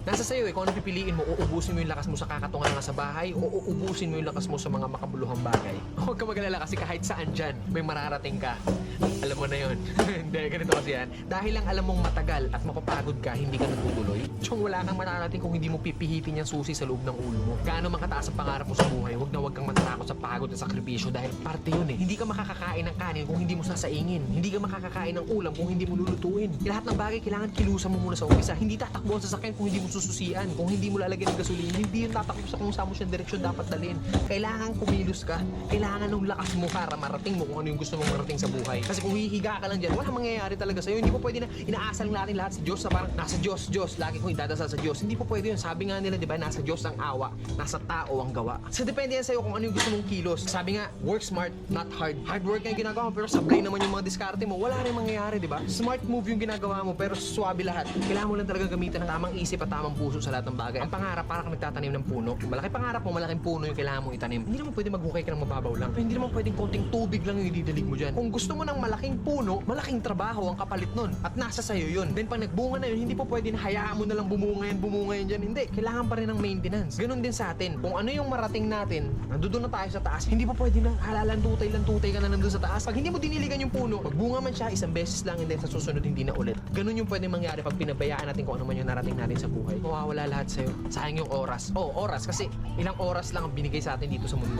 Nasa sa'yo eh, kung ano pipiliin mo, uubusin mo yung lakas mo sa kakatungan nga sa bahay o uubusin mo yung lakas mo sa mga makabuluhang bagay. Huwag ka mag-alala kasi kahit saan dyan, may mararating ka. Alam mo na yun. Hindi, ganito kasi yan. Dahil lang alam mong matagal at mapapagod ka, hindi ka natutuloy. Tsong wala kang mararating kung hindi mo pipihitin yung susi sa loob ng ulo mo. Gaano man kataas ang pangarap mo sa buhay, huwag kang matatakot sa pagod at sakripisyo dahil parte yun eh. Hindi ka makakakain ng kanin kung hindi mo sasaingin. Hindi ka makakakain ng ulam kung hindi mo lulutuin. Lahat ng bagay kailangan kilusan mo muna sa umpisa. Hindi tatakbo ang sasakyan kung hindi mo sususian. Kung hindi mo lalagyan ng gasolina, hindi yun tatakbo sa kung saan mo siyang direksyon dapat dalhin. Kailangan kumilos ka. Kailangan ng lakas mo para marating mo kung ano yung gusto mong marating sa buhay. Kasi kung hihiga ka lang dyan, wala mangyayari talaga sa'yo. Hindi po pwede na inaasal natin lahat sa Diyos na parang nasa Diyos, lagi kong idadasal sa Diyos. Hindi po pwede yun. Sabi nga nila, di ba, nasa Diyos ang awa, nasa tao ang gawa. So depende yan sa'yo kung ano yung gusto mong kilos. Sabi nga, work smart, not hard. Hard work yung ginagawa mo, pero sablay naman yung mga diskarte mo. Wala rin mangyayari, di ba? Smart move yung ginagawa mo, pero swabe lahat. Kailangan mo lang talaga gamitan ng tamang isip at tamang puso sa lahat ng bagay. Ang pangarap, para kang nagtatanim ng puno. Malaki pangarap mo, malaking puno yung kailangan mong itanim. Hindi naman pwede maghukay ka ng mababaw lang. Hindi naman pwedeng konting tubig lang yung ididilig mo dyan. Kung gusto mo ng malaking puno, malaking trabaho ang kapalit nun. At nasa sayo yun. Then pag nagbunga na yun, hindi po pwede na hayaan mo na lang bumunga yan dyan. Hindi. Kailangan pa rin ng maintenance. Ganun din sa atin. Kung ano yung marating natin, nandoon na tayo sa taas, hindi po pwede na halalan-tutay ka na nandun sa taas. Pag hindi mo diniligan yung puno, magbunga man siya, isang beses lang, and then sa susunod hindi na ulit. Ganun yung pwede mangyari pag pinabayaan natin kung ano man yung narating natin sa buhay. Mawawala lahat sa'yo. Sayang yung oras. Oras kasi ilang oras lang ang binigay sa atin dito sa mundo.